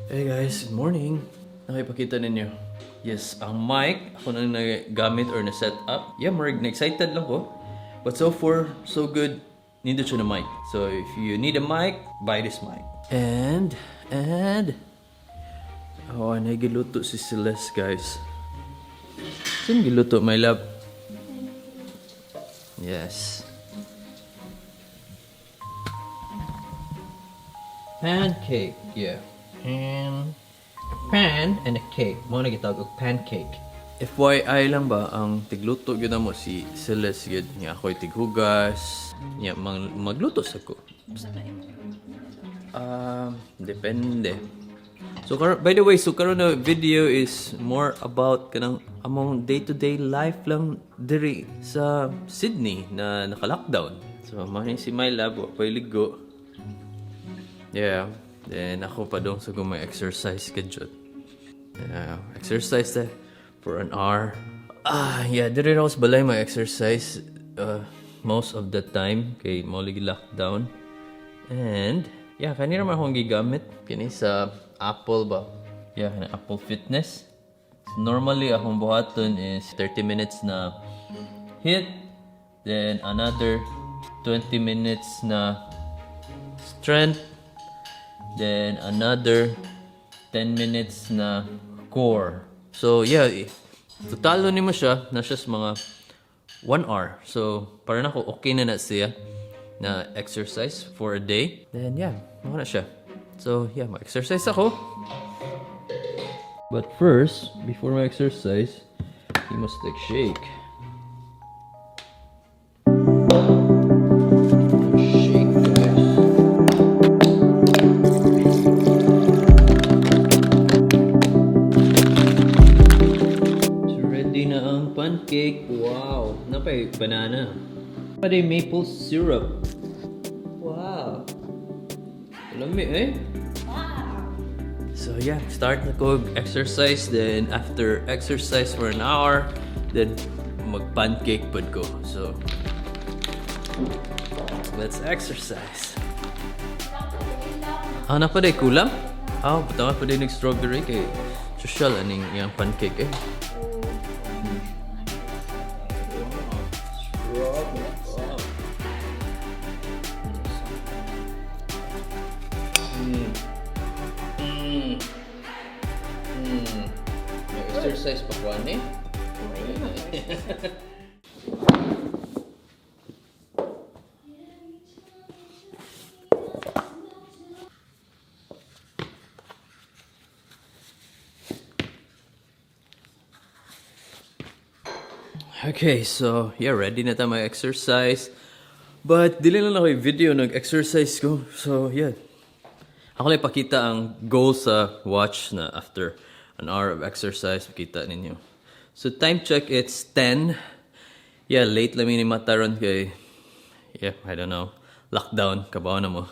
Hey guys, good morning. Nakipakita ninyo. Yes, ang mic, ako nang nagamit or na-set up. Yeah, na-excited lang ko. But so far, so good. Nindot siya na mic. So if you need a mic, buy this mic. And, oh, nagiluto si Celeste, guys. Saan giluto, my love? Yes. Pancake, yeah. Pan and a cake. Mo na gitawag og pancake. FYI lang ba, ang tigluto gyud mo si Celeste gyud nga ako'y tighugas. Nya magluto sa ko. Depende. So by the way, so karon na video is more about kanang among day-to-day life lang diri sa Sydney na naka-lockdown. So man si my lab wa pay ligo. Yeah. Then ako pa dong sa may exercise kadjot. Exercise for an hour. Yeah, diri raw sa balay may exercise most of the time kay mo lagi lockdown. And yeah, kanina man akong gigamit kini sa Apple ba. Yeah, na Apple Fitness. So, normally akong buhaton is 30 minutes na HIIT, then another 20 minutes na strength, then another 10 minutes na core. So yeah, totalo ni mo siya na siya mga 1 hour. So para na ko okay na siya na exercise for a day. Then yeah, mga na siya. So yeah, ma-exercise ako. But first, before my exercise, you must take shake. Pancake, wow! Napay banana. Pwede maple syrup. Wow! Lami eh? Wow! So yeah, start na ko exercise, then after exercise for an hour, then mag-pancake pod ko. So let's exercise. Napaday kulam? Butang pa din nag-strawberry kay social aning yung pancake eh. Exercise pa kuan eh. Okay, so yeah, ready na tayo mag-exercise. But dili lang ako yung video nag-exercise ko. So yeah, ako lang ipakita ang goal sa watch na after an hour of exercise. Makita ninyo. So time check, it's 10. Yeah, late lang ni mataron kay, yeah, I don't know, lockdown, kabaw na mo.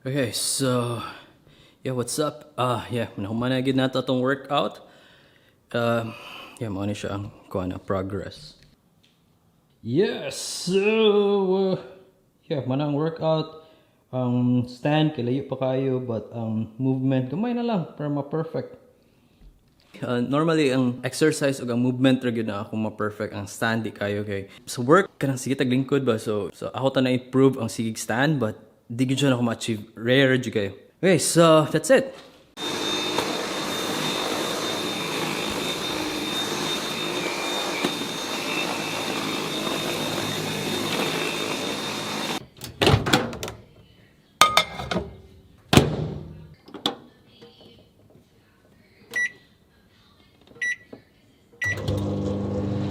Okay, so yeah, what's up? Yeah, nahumanagid na ito itong workout. Yeah, mo ni siya ang kuha na progress. Yes, so yeah, manang workout. Stand kalayo pa kayo, but movement kamay na lang para ma-perfect. Normally ang exercise ug ang movement ra gyud na ako ma-perfect. Ang stand di kayo kay sa work kanang sige tag lingkod ba, so ako ta na improve ang sigig stand, but di gyud siya na ako ma-achieve. Rare gyud kayo. Okay, so that's it.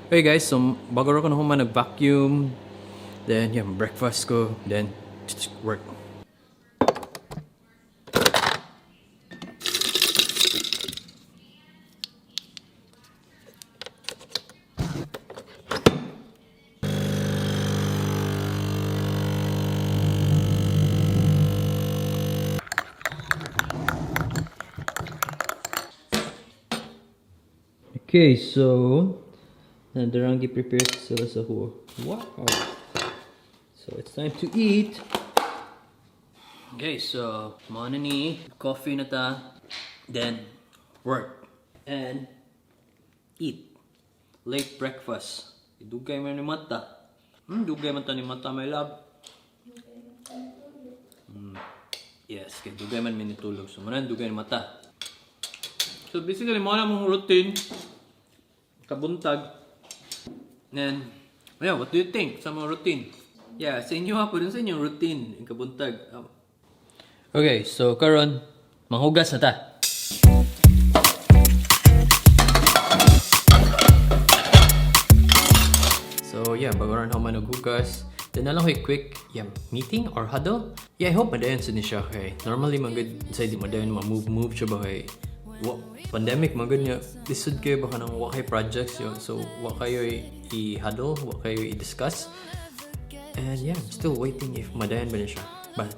Okay guys, so bago ko na human nag-vacuum, then yeah, breakfast ko, then work. Okay, so nadarang gi-prepare sila sa huwa. Wow! So it's time to eat. Okay, so mana ni coffee na ta, then work and eat. Late breakfast. Idugay man ni mata. Dugay man ta ni mata, my love. Yes, kay dugay man minitulog. So manan dugay ni mata. So basically mo na mong routine kabuntag. And yeah, what do you think sa mga routine? Yeah, sa inyo ha po dun sa inyong routine kabuntag. Okay, so karon manghugas na ta. So yeah, bago rin ako managhugas, then nalang ko'y quick meeting or huddle. Yeah, I hope madayon sa niya kay normally magod sa di madayon ma-move siya ba kay pandemic magod niya. Lisod kayo baka nang wakay projects yun. So wakayo i-huddle, wakayo i-discuss. And yeah, I'm still waiting if madayon ba niya siya. But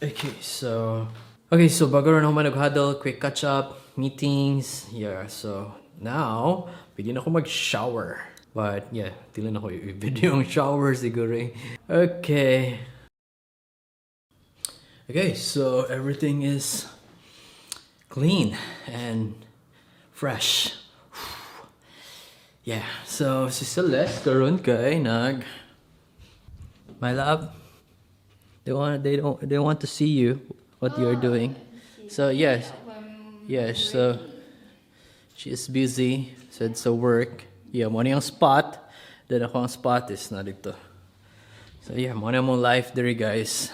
Okay, so bago rin ako mag-huddle, quick catch-up, meetings, yeah, so now, pwede na ako mag-shower. But yeah, tila na ako i-video ang shower siguro eh. Okay, so everything is clean and fresh. Yeah, so si Celeste karon kay my love. They want to see you what you're doing. So yes, so she is busy. Said sa work. Yeah, mo yung spot. Then ako ang spot is na dito. So yeah, mo na mong life there guys.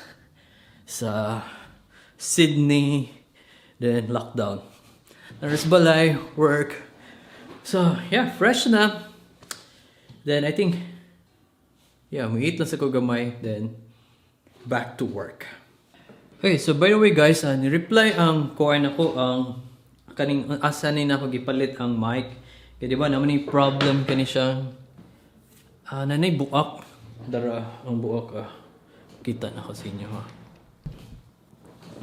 Sa Sydney, then lockdown. There's balay, work. So yeah, fresh na. Then I think mag-eat lang sa ko gamay. Then back to work. Okay, so by the way guys, ni-reply ang kuhain ako ang kaning asa ni na ako gipalit ang mic. Kaya di ba naman yung problem kani siya nanay buak. Dara ang buak kita na ko sa inyo ha.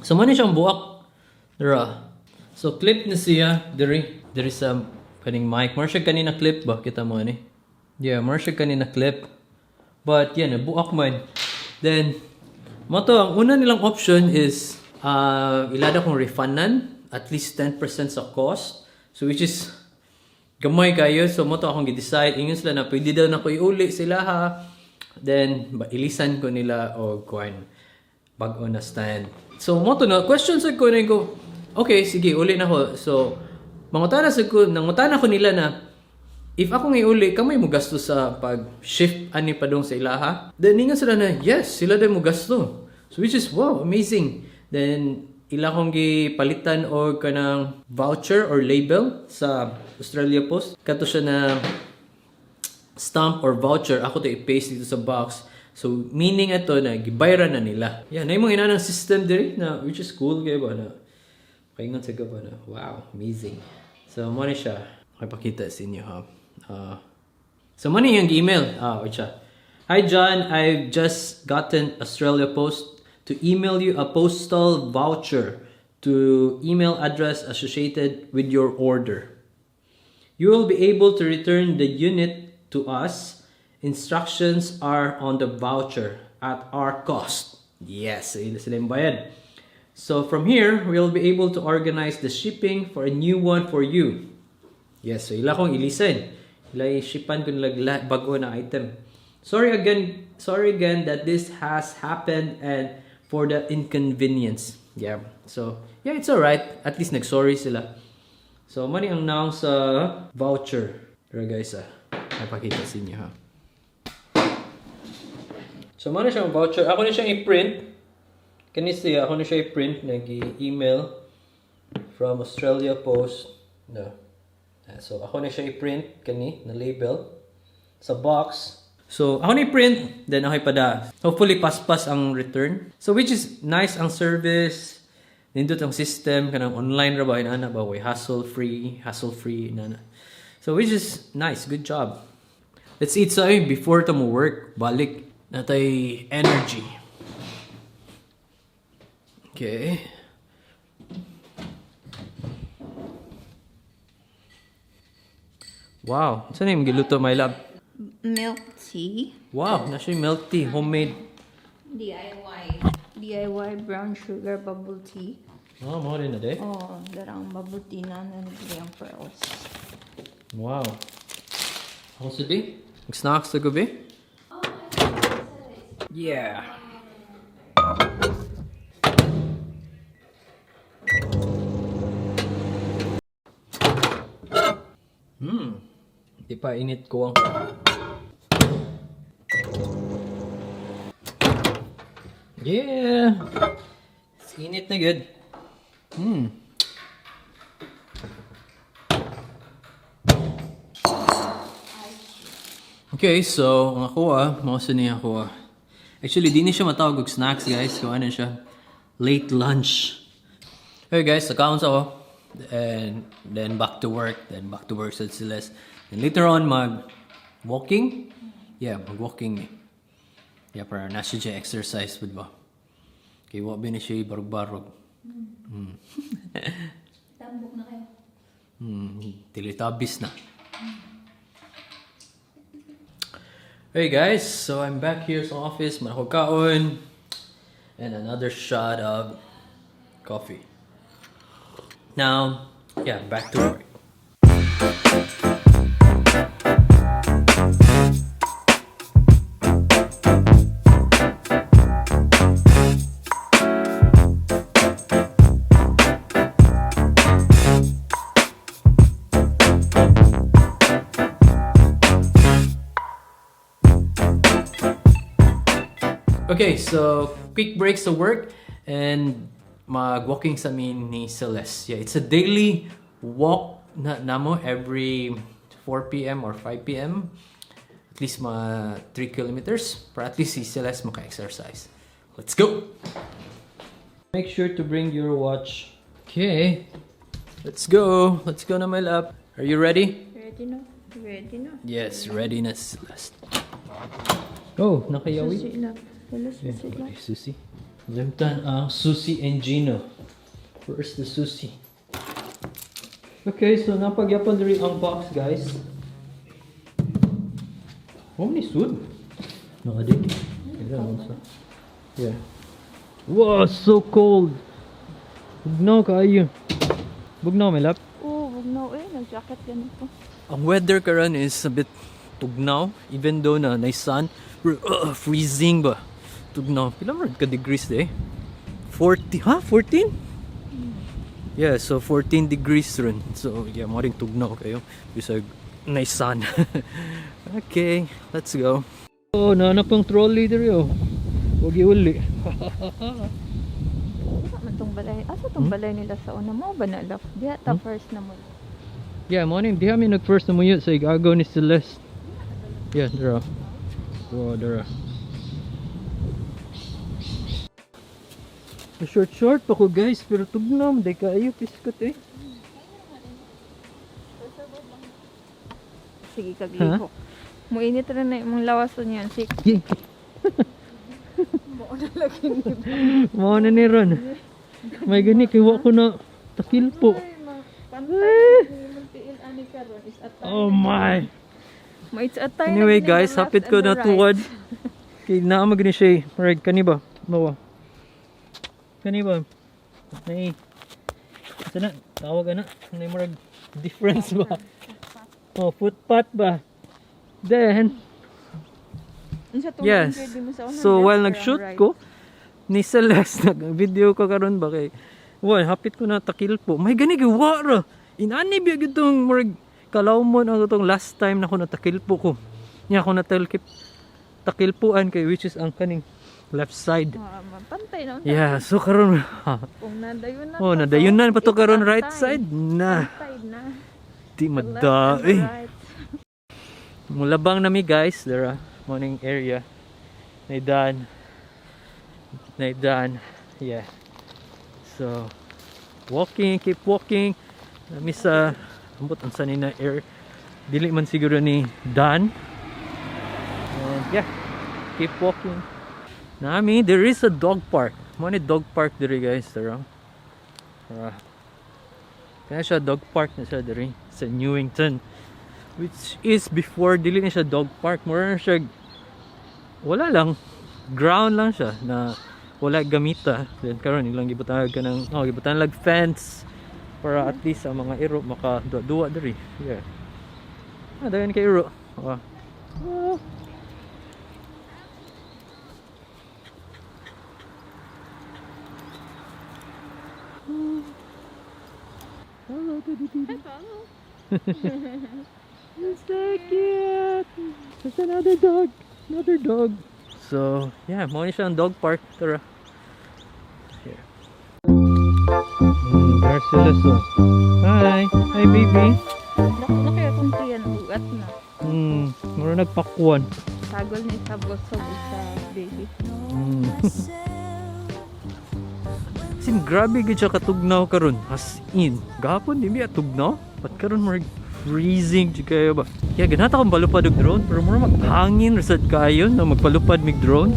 So man siyang buak. Dara. So clip na siya diri sa kaning mic. More siya kanina clip ba kita mo ni. Yeah, more siya kanina clip. But yeah, nabuak man. Then moto, ang una nilang option is ilada kong refundan at least 10% sa cost. So which is gamay kayo. So moto akong gi-decide. Ingon sila na pwede daw na ko iuli sila ha. Then ilisan ko nila o kuan bago na stand. So moto na questions ko na ko. Okay, sige, uli na ko. So mangutana ko nila na if akong iuli, kamay mo gasto sa pag-shift ani pa dong sa ilaha. Then ingon sila na, yes, sila din mo gasto. So which is, wow, amazing. Then ila kong gipalitan o kanang voucher or label sa Australia Post. Kato siya na stamp or voucher. Ako to i-paste dito sa box. So meaning ito na gibayran na nila. Yeah, na yung mga inanang system diri na which is cool kayo ba na. Paingon sa ba na, wow, amazing. So mo na siya. Makipakita sa inyo ha. So money yung email. Hi John, I've just gotten Australia Post to email you a postal voucher to email address associated with your order. You will be able to return the unit to us. Instructions are on the voucher at our cost. Yes, sila yung bayad. So from here, we'll be able to organize the shipping for a new one for you. Yes, so ila kong ilisan. Ilay shipan ko nila bago na item. Sorry again that this has happened and for the inconvenience. Yeah. So, yeah, it's alright. At least nag-sorry sila. So, mani ang noun sa voucher. Pero guys, napakita sa inyo ha. So, mani siyang voucher. Ako na siyang i-print. Kanisi, ako na siya i-print. Nag-email from Australia Post. No. So, ako na siya i-print kani na label sa box. So, ako na i-print, then ako ipada. Hopefully, pas-pas ang return. So, which is nice ang service. Nindot ang system, kanang online ra ba, inana ba, way hassle-free, inana. So, which is nice, good job. Let's eat sa before to mo work, balik, natay energy. Okay. Wow, saan yung giluto, my love? milk tea. Wow, na siya milk tea, homemade. DIY brown sugar bubble tea. Oh, mo rin na de. Oh, darang bubble tea na nangyayang pearls. Wow. Ako sa di? Mag-snacks sa gabi? Yeah. Di pa init ko ang... Yeah! Init na good. Okay, so ang ako mauso niya ako Actually, di na siya matawag og snacks, guys. So, ano siya? Late lunch. Okay, guys, accounts ako. And then back to work. Then back to work sa Celeste. Then later on, mag-walking. Yeah, mag-walking. Yeah, para nasa siya exercise with ba. Okay, wak ba na siya barog-barog. Tambok na kayo. Teletubbies na. Hey guys, so I'm back here sa office, manakog and another shot of coffee. Now, yeah, back to work. Okay, so quick breaks to work and mag-walking sa amin ni Celeste. Yeah, it's a daily walk na namo every 4 p.m. or 5 p.m. At least 3 kilometers para at least si Celeste maka-exercise. Let's go! Make sure to bring your watch. Okay, let's go. Let's go na my lap. Are you ready? Ready na? Ready na? Yes, ready na Celeste. Oh, nakayawi. Susi lang. Wala susi lang. Susi. Limtan ang Susi and Gino. First the Susi. Okay, so napagyapan rin ang box, guys. Oh, ni sud. Nakadik. Yeah. Wow, so cold. Bugnaw kaayo. Bugnaw, may lap. Oh, bugnaw eh. Nag-jacket yan ako. Ang weather karon is a bit tugnaw, even though na sun. Freezing ba? Tugnaw. Pila man ka degrees eh? 40, ha? 14? Yeah, so 14 degrees rin. So, yeah, mo rin tugnaw kayo. Bisa nice sun. Okay, let's go. Oh, naanap ang trolley diri oh. Huwag iuli. Asa tong balay? Asa tong balay nila sa una mo ba na love? Diha ta first na mo. Yeah, morning. Di kami nag-first na mo yun sa igagaw ni Celeste. Yeah, dara. Wow, dara. Short pa ko guys, pero tugnam. Day kaayo, piskot eh. Sige, kagliho. Muinit rin na yung lawason yan. Sige. Mo na lagi ni. Mao na ni Ron. May gani, kiwa ko na takilpo. Oh my. Anyway guys, hapit ko na tuwad. Kay naamag ni siya. Right, kaniba? Bawa. Kaniba? Nay. Ito na, tawag na. Nay marag difference ba? Oh, footpath ba? Then, yes. So while nag-shoot ko, ni Celeste, nag-video ko karon ba kay, well, hapit ko na takilpo. May gani gawa ra. Inani biya gitong marag kalawmon ang itong last time na ako natakilpo ko. Niya ako takilpuan kay which is ang kaning left side. Pantay na. Yeah, so karon kung nadayon na. Oh, nadayon na pa to karon right side na. Di mada eh. Mulabang nami guys, there morning area. Naidan. Yeah. So walking, keep walking. Nami sa ambot ang sanay na air. Dili man siguro ni Dan. And yeah, keep walking. Nami, there is a dog park. Mo ni dog park diri guys, tara. Kaya siya dog park na siya diri sa Newington. which is before dili na siya dog park, more na siya wala lang, ground lang siya na wala gamita. Then karon ilang gibutan ka ng gibutan lag fence para at least ang mga iro maka duwa diri. Yeah. Dagan kay iro. Oh. Hello, It's so cute. There's another dog. Another dog. So, yeah, mo ni siya ang dog park. Tara. Here. There's sila so. Hi. Hi, baby. Laki akong tiyan. Ugat na. Mura nagpakuan. Sagol ni sa busog sa baby. Sin grabe gid siya katugnaw karon. As in, gahapon di mi atugnaw. But karon more freezing di kayo ba. Kaya ganata kong palupad og drone pero mura maghangin resad kayo na magpalupad mig drone.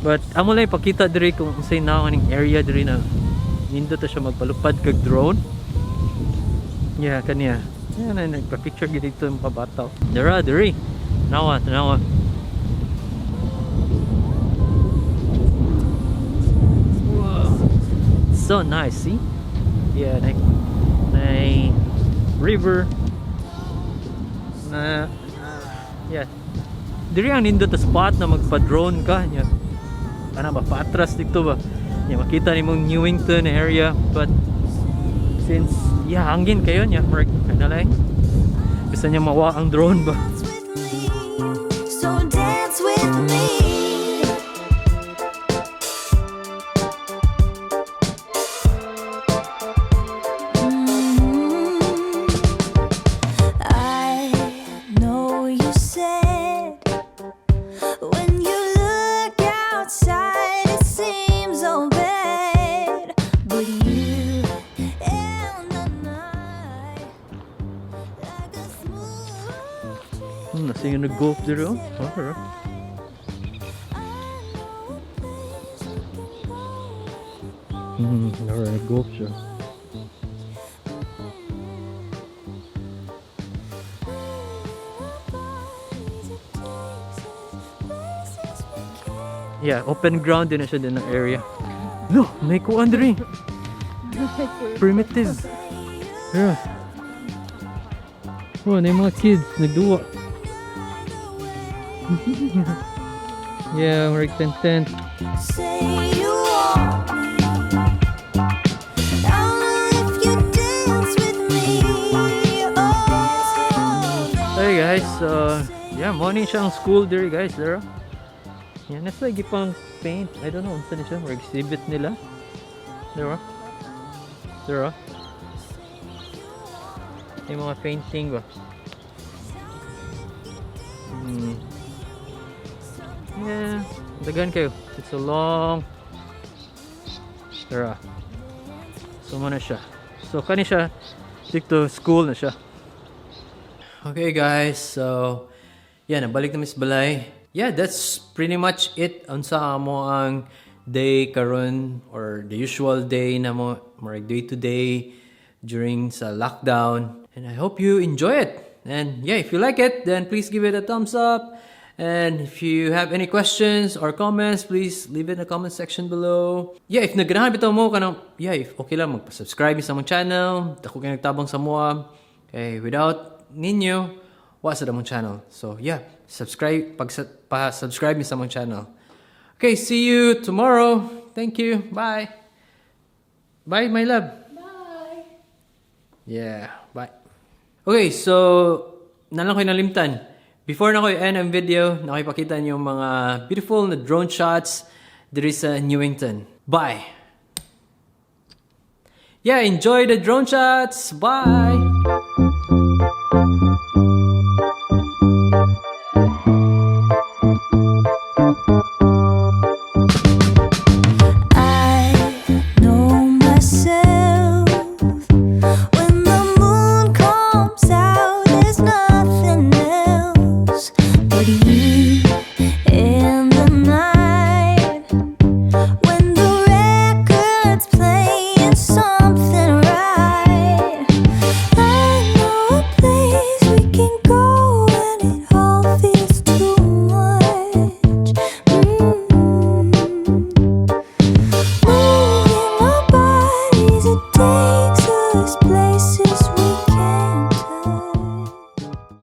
But amo lang ipakita diri kung unsay naong area diri na nindot ta siya magpalupad kag drone. Yeah, kaniya. Yan na nagpa-picture gid dito mga bata. Diri. Nawa. So nice, see? Yeah, river na yeah. Diri ang nindot na spot na magpa-drone ka. Yeah. Ana ba paatras dito ba? Yeah, makita nimong Newington area, but since hangin kayo niya, ano lang. Bisa niya mawa ang drone ba? So dance with me. Nasing nag-golf dito. Oh, nag-golf siya. Yeah, open ground din na siya din ng area. No, may kuan diri. Primitive. Yeah. Oh, na yung mga kids nagduwa. Yeah, we're content. Say you want me. I if you dance with me. Hey guys, yeah, morning siyang school there guys, there. Yeah, nasa gipang paint. I don't know, unsa ni siya, or exhibit nila. There. Yung mga painting ba? Yeah, dagan kayo. It's a long Tara. So na siya. So kani siya dito school na siya. Okay guys, so yeah, nabalik na Miss Balay. Yeah, that's pretty much it unsa mo ang day karon or the usual day na mo more day to day during sa lockdown. And I hope you enjoy it. And yeah, if you like it, then please give it a thumbs up. And if you have any questions or comments, please leave it in the comment section below. Yeah, if naganahan bitaw mo kanang if okay lang magpa-subscribe sa mong channel. Dako kay nagtabang sa mua. Okay, without ninyo, wa sa mong channel. So yeah, subscribe pa-subscribe sa mong channel. Okay, see you tomorrow. Thank you. Bye. Bye, my love. Bye! Yeah, bye. Okay, so nalang ko nalimtan. Before na ko end ang video, nakipakita niyo yung mga beautiful na drone shots diri sa Newington. Bye! Yeah, enjoy the drone shots! Bye!